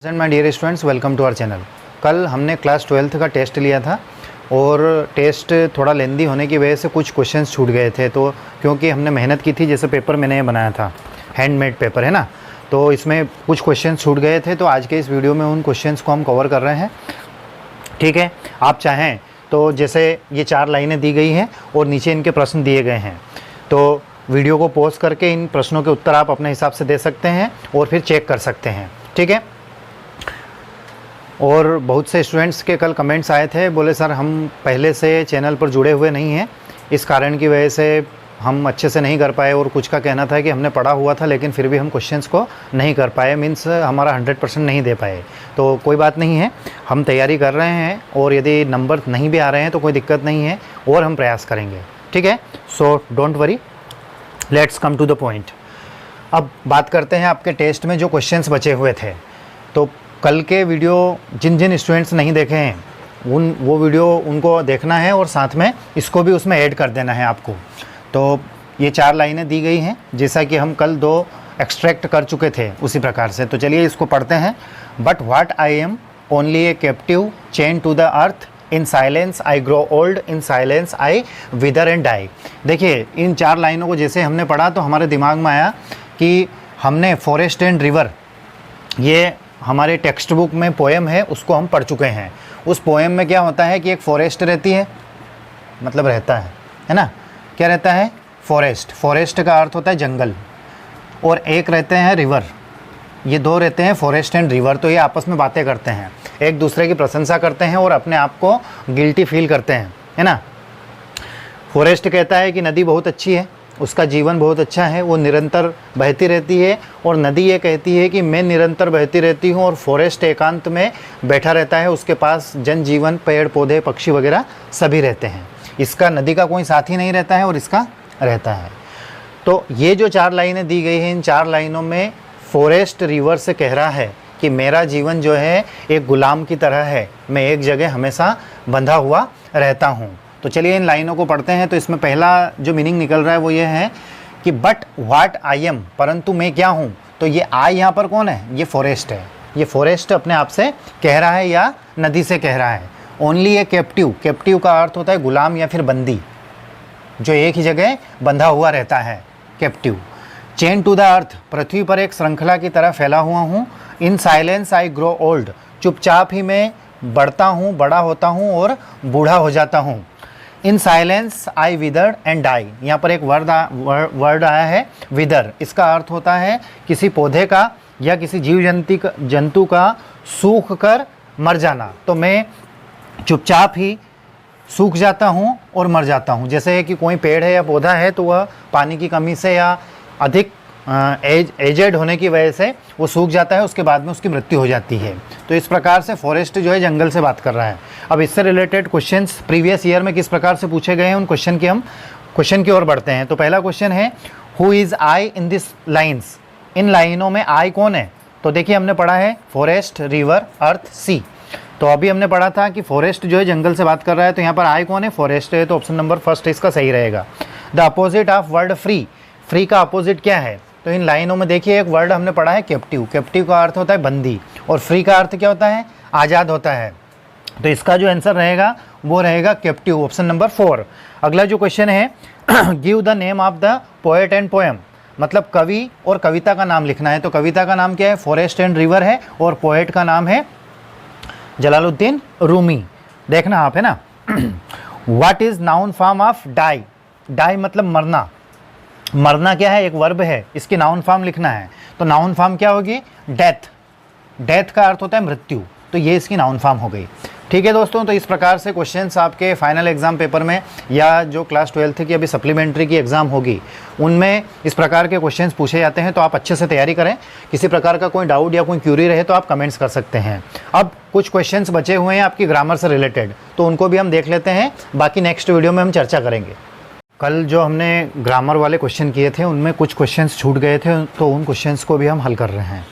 My dear students, welcome to our channel. कल हमने class 12th का टेस्ट लिया था और टेस्ट थोड़ा लेंदी होने की वजह से कुछ क्वेश्चंस छूट गए थे। तो क्योंकि हमने मेहनत की थी, जैसे पेपर मैंने बनाया था, हैंडमेड पेपर है ना, तो इसमें कुछ क्वेश्चंस छूट गए थे। तो आज के इस वीडियो में उन क्वेश्चंस को हम कवर कर रहे हैं। ठीक है, आप चाहें तो जैसे ये 4 लाइनें दी गई हैं और नीचे इनके प्रश्न दिए गए हैं, तो वीडियो को पॉज करके इन प्रश्नों के उत्तर आप अपने हिसाब से दे सकते हैं और फिर चेक कर सकते हैं। ठीक है, और बहुत से स्टूडेंट्स के कल कमेंट्स आए थे, बोले सर हम पहले से चैनल पर जुड़े हुए नहीं हैं, इस कारण की वजह से हम अच्छे से नहीं कर पाए। और कुछ का कहना था कि हमने पढ़ा हुआ था लेकिन फिर भी हम क्वेश्चंस को नहीं कर पाए, मीन्स हमारा 100% नहीं दे पाए। तो कोई बात नहीं है, हम तैयारी कर रहे हैं और यदि नंबर नहीं भी आ रहे हैं तो कोई दिक्कत नहीं है और हम प्रयास करेंगे। ठीक है, so don't worry, let's come to the point. अब बात करते हैं आपके टेस्ट में जो क्वेश्चंस बचे हुए थे। तो कल के वीडियो जिन जिन स्टूडेंट्स नहीं देखे हैं वो वीडियो उनको देखना है और साथ में इसको भी उसमें ऐड कर देना है आपको। तो ये 4 लाइनें दी गई हैं, जैसा कि हम कल 2 एक्सट्रैक्ट कर चुके थे उसी प्रकार से। तो चलिए इसको पढ़ते हैं। But what I am only a captive chain to the earth, in silence I grow old, in silence I wither and die. देखिए, इन 4 लाइनों को जैसे हमने पढ़ा तो हमारे दिमाग में आया कि हमने फॉरेस्ट एंड रिवर, ये हमारे टेक्स्ट बुक में पोएम है, उसको हम पढ़ चुके हैं। उस पोएम में क्या होता है कि एक फॉरेस्ट रहती है, मतलब रहता है ना, क्या रहता है? फॉरेस्ट। फॉरेस्ट का अर्थ होता है जंगल, और एक रहते हैं रिवर। ये 2 रहते हैं, फॉरेस्ट एंड रिवर। तो ये आपस में बातें करते हैं, एक दूसरे की प्रशंसा करते हैं और अपने आप को गिल्टी फील करते हैं, है ना। फॉरेस्ट कहता है कि नदी बहुत अच्छी है, उसका जीवन बहुत अच्छा है, वो निरंतर बहती रहती है। और नदी ये कहती है कि मैं निरंतर बहती रहती हूँ और फॉरेस्ट एकांत में बैठा रहता है, उसके पास जनजीवन, पेड़ पौधे, पक्षी वगैरह सभी रहते हैं। इसका, नदी का कोई साथी नहीं रहता है और इसका रहता है। तो ये जो 4 लाइनें दी गई हैं, इन 4 लाइनों में फॉरेस्ट रिवर से कह रहा है कि मेरा जीवन जो है एक गुलाम की तरह है, मैं एक जगह हमेशा बंधा हुआ रहता हूँ। तो चलिए इन लाइनों को पढ़ते हैं। तो इसमें पहला जो मीनिंग निकल रहा है वो ये है कि बट व्हाट आई एम, परंतु मैं क्या हूँ। तो ये आई यहाँ पर कौन है? ये फॉरेस्ट है। ये फॉरेस्ट अपने आप से कह रहा है या नदी से कह रहा है। ओनली ए कैप्टिव, कैप्टिव का अर्थ होता है गुलाम या फिर बंदी, जो एक ही जगह बंधा हुआ रहता है, captive. Chain to the earth, पृथ्वी पर एक श्रृंखला की तरह फैला हुआ हूँ। In silence I grow old, चुपचाप ही मैं बढ़ता हूँ, बड़ा होता हूँ और बूढ़ा हो जाता हूँ। In silence I wither and die, यहाँ पर एक वर्ड आया है विदर। इसका अर्थ होता है किसी पौधे का या किसी जीव जंतु का सूख कर मर जाना। तो मैं चुपचाप ही सूख जाता हूँ और मर जाता हूँ। जैसे कि कोई पेड़ है या पौधा है तो वह पानी की कमी से या अधिक एजेड होने की वजह से वो सूख जाता है, उसके बाद में उसकी मृत्यु हो जाती है। तो इस प्रकार से फॉरेस्ट जो है जंगल से बात कर रहा है। अब इससे रिलेटेड क्वेश्चंस प्रीवियस ईयर में किस प्रकार से पूछे गए हैं, उन क्वेश्चन की ओर बढ़ते हैं। तो पहला क्वेश्चन है, who is I in this lines, इन लाइनों में आई कौन है। तो देखिए, हमने पढ़ा है फॉरेस्ट, रिवर, अर्थ, सी। तो अभी हमने पढ़ा था कि फॉरेस्ट जो है जंगल से बात कर रहा है, तो यहाँ पर आई कौन है? फॉरेस्ट है। तो ऑप्शन नंबर फर्स्ट इसका सही रहेगा। The opposite of word free, free का अपोजिट क्या है? तो इन लाइनों में देखिए, एक वर्ड हमने पढ़ा है कैप्टिव। कैप्टिव का अर्थ होता है बंदी, और फ्री का अर्थ क्या होता है? आज़ाद होता है। तो इसका जो आंसर रहेगा वो रहेगा कैप्टिव, ऑप्शन नंबर 4। अगला जो क्वेश्चन है, give the name of the poet and poem, मतलब कवि और कविता का नाम लिखना है। तो कविता का नाम क्या है? फॉरेस्ट एंड रिवर है, और पोएट का नाम है जलालुद्दीन रूमी। देखना आप, है ना। What is noun form of die, die मतलब मरना। मरना क्या है? एक वर्ब है, इसकी नाउन फॉर्म लिखना है। तो नाउन फॉर्म क्या होगी? डेथ। डेथ का अर्थ होता है मृत्यु, तो ये इसकी नाउन फॉर्म हो गई। ठीक है दोस्तों, तो इस प्रकार से क्वेश्चंस आपके फाइनल एग्जाम पेपर में या जो क्लास 12th की अभी सप्लीमेंट्री की एग्ज़ाम होगी उनमें इस प्रकार के क्वेश्चंस पूछे जाते हैं। तो आप अच्छे से तैयारी करें। किसी प्रकार का कोई डाउट या कोई क्यूरी रहे तो आप कमेंट्स कर सकते हैं। अब कुछ क्वेश्चंस बचे हुए हैं आपकी ग्रामर से रिलेटेड, तो उनको भी हम देख लेते हैं, बाकी नेक्स्ट वीडियो में हम चर्चा करेंगे। कल जो हमने ग्रामर वाले क्वेश्चन किए थे उनमें कुछ क्वेश्चंस छूट गए थे, तो उन क्वेश्चंस को भी हम हल कर रहे हैं।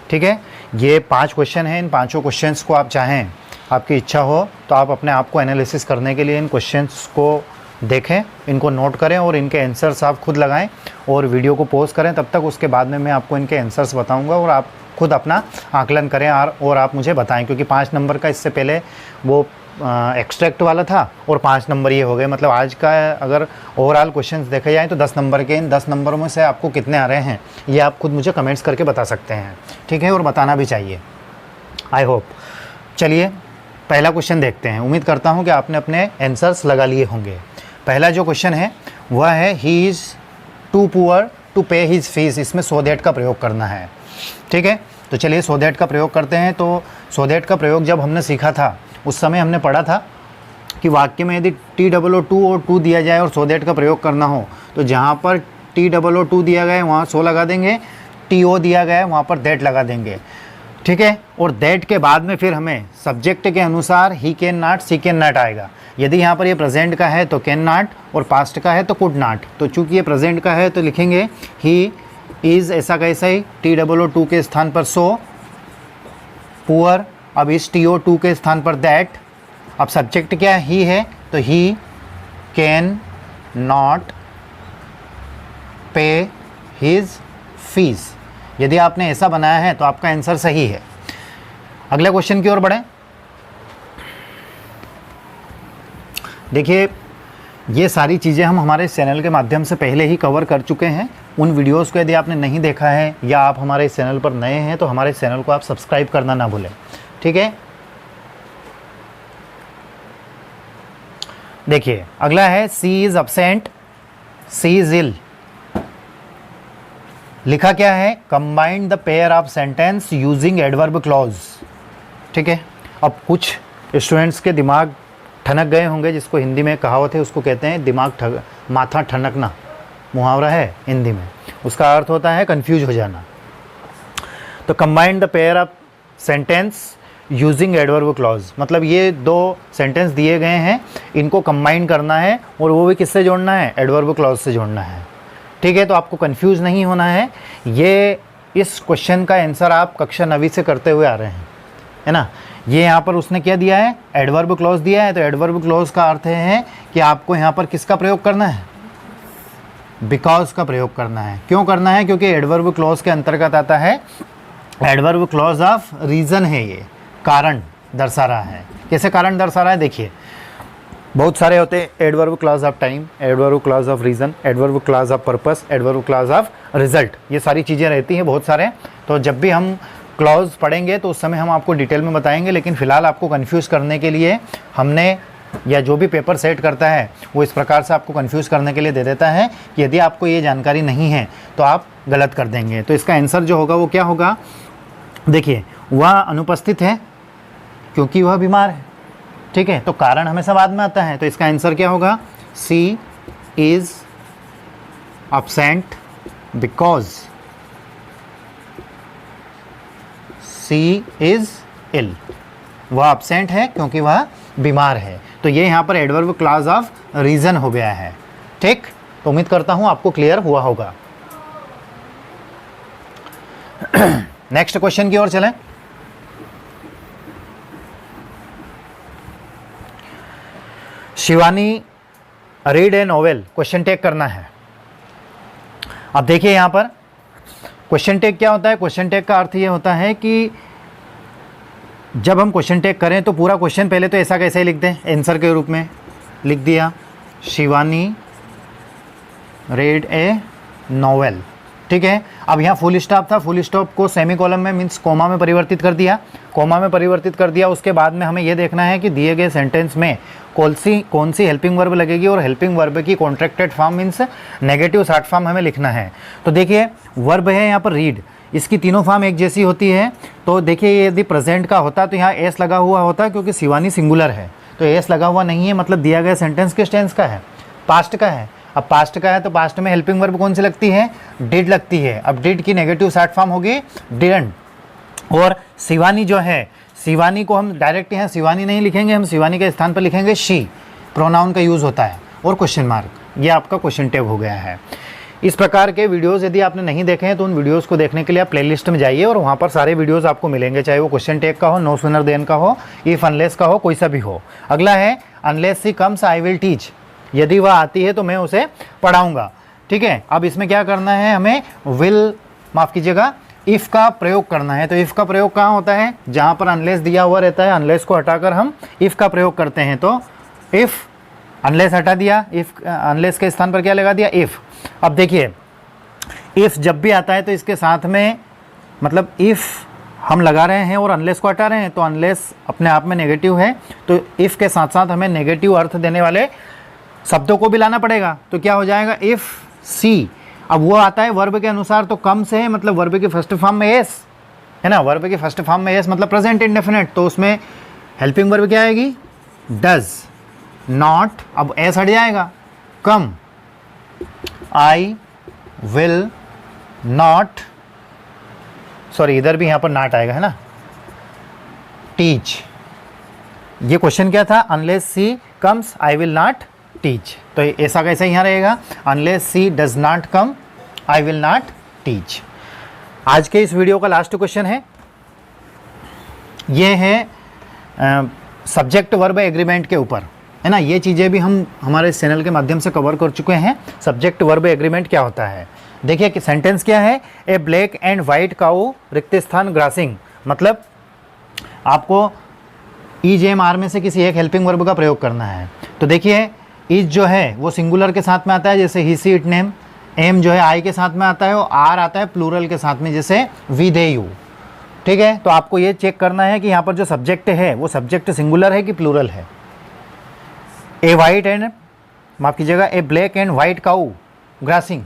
ठीक है, ये 5 क्वेश्चन हैं। इन 5 क्वेश्चंस को आप चाहें, आपकी इच्छा हो तो आप अपने आप को एनालिसिस करने के लिए इन क्वेश्चंस को देखें, इनको नोट करें और इनके आंसर्स आप खुद लगाएं और वीडियो को पॉज करें तब तक। उसके बाद में मैं आपको इनके आंसर्स बताऊंगा और आप खुद अपना आकलन करें और आप मुझे बताएं, क्योंकि 5 नंबर का इससे पहले वो एक्सट्रैक्ट वाला था और 5 नंबर ये हो गए। मतलब आज का अगर ओवरऑल क्वेश्चंस देखे जाए तो 10 नंबर के, इन 10 नंबरों में से आपको कितने आ रहे हैं ये आप खुद मुझे कमेंट्स करके बता सकते हैं, ठीक है, और बताना भी चाहिए, आई होप। चलिए पहला क्वेश्चन देखते हैं। उम्मीद करता हूँ कि आपने अपने आंसर्स लगा लिए होंगे। पहला जो क्वेश्चन है वह है he is too poor to pay his fees. इसमें सो दैट का प्रयोग करना है, ठीक है। तो चलिए सो दैट का प्रयोग करते हैं। तो सो दैट का प्रयोग जब हमने सीखा था उस समय हमने पढ़ा था कि वाक्य में यदि TOO2 और 2 दिया जाए और सो दैट का प्रयोग करना हो तो जहाँ पर TOO2 दिया गया है वहाँ सो लगा देंगे, TO दिया गया है वहाँ पर दैट लगा देंगे, ठीक है। और दैट के बाद में फिर हमें सब्जेक्ट के अनुसार he can not, she can not आएगा। यदि यहाँ पर ये प्रेजेंट का है तो कैन नॉट और पास्ट का है तो कुड नॉट। तो चूंकि ये प्रेजेंट का है तो लिखेंगे ही इज़, ऐसा कैसा ही TOO2 के स्थान पर सो, पुअर, अब इस TO2 के स्थान पर दैट। अब सब्जेक्ट क्या है, ही है, तो ही कैन नॉट पे हिज फीस। यदि आपने ऐसा बनाया है तो आपका आंसर सही है। अगले क्वेश्चन की ओर बढ़ें। देखिए ये सारी चीज़ें हम हमारे चैनल के माध्यम से पहले ही कवर कर चुके हैं। उन वीडियोस को यदि आपने नहीं देखा है या आप हमारे इस चैनल पर नए हैं तो हमारे चैनल को आप सब्सक्राइब करना ना भूलें, ठीक है। देखिए अगला है सी इज़ अब्सेंट, सी इज़ इल। लिखा क्या है, combined the pair of sentence using adverb clause, ठीक है। अब कुछ स्टूडेंट्स के दिमाग ठनक गए होंगे, जिसको हिंदी में कहावत है उसको कहते हैं दिमाग माथा ठनकना, मुहावरा है हिंदी में, उसका अर्थ होता है कंफ्यूज हो जाना। तो combined the pair of sentence using adverb clause, मतलब ये 2 सेंटेंस दिए गए हैं, इनको कंबाइन करना है और वो भी किससे जोड़ना है, एडवर्ब क्लॉज से जोड़ना है, ठीक है। तो आपको कंफ्यूज नहीं होना है। ये इस क्वेश्चन का आंसर आप कक्षा 9वीं से करते हुए आ रहे हैं, है ना। ये यहाँ पर उसने क्या दिया है, एडवर्ब क्लॉज दिया है। तो एडवर्ब क्लॉज का अर्थ है कि आपको यहाँ पर किसका प्रयोग करना है, बिकॉज का प्रयोग करना है। क्यों करना है, क्योंकि एडवर्ब क्लॉज के अंतर्गत आता है एडवर्ब क्लॉज ऑफ रीज़न है, ये कारण दर्शा रहा है। कैसे कारण दर्शा रहा है, देखिए बहुत सारे होते हैं, adverb clause of time, adverb clause of reason, adverb clause of purpose, adverb clause of result, ये सारी चीज़ें रहती हैं बहुत सारे। तो जब भी हम क्लॉज पढ़ेंगे तो उस समय हम आपको डिटेल में बताएंगे, लेकिन फ़िलहाल आपको कंफ्यूज करने के लिए हमने, या जो भी पेपर सेट करता है वो इस प्रकार से आपको कंफ्यूज करने के लिए दे देता है कि यदि आपको ये जानकारी नहीं है तो आप गलत कर देंगे। तो इसका आंसर जो होगा वो क्या होगा, देखिए वह अनुपस्थित है क्योंकि वह बीमार है, ठीक है। तो कारण हमेशा बाद में आता है, तो इसका आंसर क्या होगा, she is absent because she is ill. वह absent है क्योंकि वह बीमार है। तो ये यहाँ पर एडवर्ब क्लॉज ऑफ रीज़न हो गया है, ठीक। तो उम्मीद करता हूँ आपको क्लियर हुआ होगा। नेक्स्ट क्वेश्चन की ओर चलें। Shivani read a novel, question take करना है। अब देखिए यहाँ पर क्वेश्चन टेक क्या होता है, क्वेश्चन टेक का अर्थ ये होता है कि जब हम क्वेश्चन टेक करें तो पूरा क्वेश्चन पहले तो ऐसा कैसे लिख दें, आंसर के रूप में लिख दिया, शिवानी रीड ए नॉवेल, ठीक है। अब यहाँ फुल स्टॉप था, फुल स्टॉप को सेमी कॉलम में मीन्स कोमा में परिवर्तित कर दिया, कोमा में परिवर्तित कर दिया। उसके बाद में हमें यह देखना है कि दिए गए सेंटेंस में कौन सी हेल्पिंग वर्ब लगेगी और हेल्पिंग वर्ब की contracted form means negative short form हमें लिखना है। तो देखिए वर्ब है यहाँ पर रीड, इसकी तीनों फॉर्म एक जैसी होती है। तो देखिए यदि प्रेजेंट का होता तो यहाँ एस लगा हुआ होता, क्योंकि शिवानी सिंगुलर है तो एस लगा हुआ नहीं है, मतलब दिया गया सेंटेंस किस टेंस का है, पास्ट का है। अब पास्ट का है तो पास्ट में हेल्पिंग वर्ब कौन सी लगती है, डिड लगती है। अब डिड की नेगेटिव शॉर्ट फॉर्म होगी डिडंट। और शिवानी जो है, शिवानी को हम डायरेक्ट यहाँ शिवानी नहीं लिखेंगे, हम शिवानी के स्थान पर लिखेंगे शी, प्रोनाउन का यूज़ होता है, और क्वेश्चन मार्क, ये आपका क्वेश्चन टैग हो गया है। इस प्रकार के वीडियोस यदि आपने नहीं देखे हैं तो उन वीडियोस को देखने के लिए आप प्लेलिस्ट में जाइए और वहाँ पर सारे वीडियोस आपको मिलेंगे, चाहे वो क्वेश्चन टैग का हो, नो सूनर देन का हो, इफ अनलेस का हो, कोई सा भी हो। अगला है unless she comes I will teach, यदि वह आती है तो मैं उसे पढ़ाऊँगा, ठीक है। अब इसमें क्या करना है, हमें विल, माफ़ कीजिएगा, इफ़ का प्रयोग करना है। तो इफ़ का प्रयोग कहाँ होता है? जहाँ पर अनलेस दिया हुआ रहता है, अनलेस को हटाकर हम इफ़ का प्रयोग करते हैं। तो इफ़, अनलेस हटा दिया, इफ़ अनलेस के स्थान पर क्या लगा दिया? इफ़। अब देखिए इफ़ जब भी आता है तो इसके साथ में मतलब इफ़ हम लगा रहे हैं और अनलेस को हटा रहे हैं, तो अनलेस अपने आप में नेगेटिव है, तो इफ़ के साथ साथ हमें नेगेटिव अर्थ देने वाले शब्दों को भी लाना पड़ेगा। तो क्या हो जाएगा? इफ़ सी। अब वो आता है वर्ब के अनुसार, तो कम से है मतलब वर्ब की फर्स्ट फॉर्म में एस है ना, वर्ब की फर्स्ट फॉर्म में एस मतलब प्रेजेंट इंडेफिनिट, तो उसमें हेल्पिंग वर्ब क्या आएगी? Does not. अब एस हट जाएगा, कम, आई विल नॉट, सॉरी इधर भी यहाँ पर नॉट आएगा है ना, टीच। ये क्वेश्चन क्या था? Unless she comes I will not teach. तो ऐसा कैसे यहाँ रहेगा? Unless she does not come I will not teach. आज के इस वीडियो का लास्ट क्वेश्चन है, ये है सब्जेक्ट वर्ब एग्रीमेंट के ऊपर, है ना। ये चीज़ें भी हम हमारे चैनल के माध्यम से कवर कर चुके हैं। सब्जेक्ट वर्ब एग्रीमेंट क्या होता है? देखिए कि सेंटेंस क्या है? ए ब्लैक एंड वाइट काऊ रिक्त स्थान ग्रासिंग, मतलब आपको ई जे एम आर में से किसी एक हेल्पिंग वर्ब का प्रयोग करना है। तो देखिए इज जो है वो सिंगुलर के साथ में आता है, जैसे ही सी इट नेम। एम जो है आई के साथ में आता है, और आर आता है प्लूरल के साथ में, जैसे वी दे यू। ठीक है, तो आपको ये चेक करना है कि यहाँ पर जो सब्जेक्ट है वो सब्जेक्ट सिंगुलर है कि प्लूरल है। ए वाइट एंड, माफ कीजिएगा, a black and white cow grazing.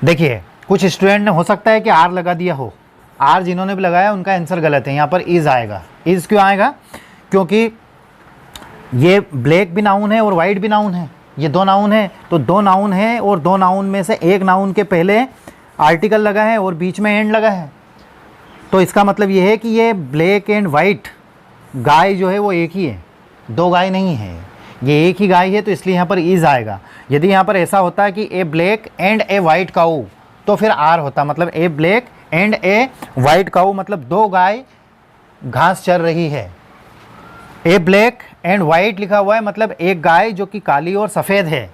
देखिए कुछ स्टूडेंट ने हो सकता है कि आर लगा दिया हो, आर जिन्होंने भी लगाया उनका आंसर गलत है। यहाँ पर इज आएगा। इज क्यों आएगा? क्योंकि ये ब्लैक भी नाउन है और वाइट भी नाउन है, ये दो नाउन है। तो दो नाउन है और दो नाउन में से एक नाउन के पहले आर्टिकल लगा है और बीच में एंड लगा है, तो इसका मतलब ये है कि ये ब्लैक एंड वाइट गाय जो है वो एक ही है, दो गाय नहीं है, ये एक ही गाय है, तो इसलिए यहाँ पर इज आएगा। यदि यहाँ पर ऐसा होता कि ए ब्लैक एंड ए वाइट काऊ, तो फिर आर होता, मतलब ए ब्लैक एंड ए वाइट काऊ मतलब दो गाय घास चर रही है। ए ब्लैक एंड वाइट लिखा हुआ है मतलब एक गाय जो कि काली और सफ़ेद है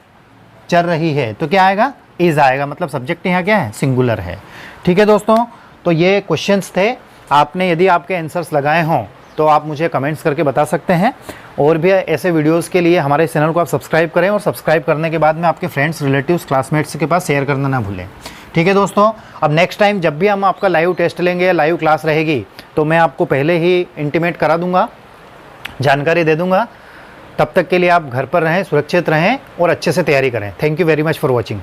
चर रही है, तो क्या आएगा? इज आएगा, मतलब सब्जेक्ट यहाँ क्या है? सिंगुलर है। ठीक है दोस्तों, तो ये क्वेश्चंस थे। आपने यदि आपके आंसर्स लगाए हों तो आप मुझे कमेंट्स करके बता सकते हैं, और भी ऐसे वीडियोस के लिए हमारे चैनल को आप सब्सक्राइब करें, और सब्सक्राइब करने के बाद में आपके फ्रेंड्स, रिलेटिव्स, क्लासमेट्स के पास शेयर करना ना भूलें। ठीक है दोस्तों, अब नेक्स्ट टाइम जब भी हम आपका लाइव टेस्ट लेंगे या लाइव क्लास रहेगी तो मैं आपको पहले ही इंटीमेट करा दूंगा, जानकारी दे दूंगा। तब तक के लिए आप घर पर रहें, सुरक्षित रहें और अच्छे से तैयारी करें। Thank you very much for watching.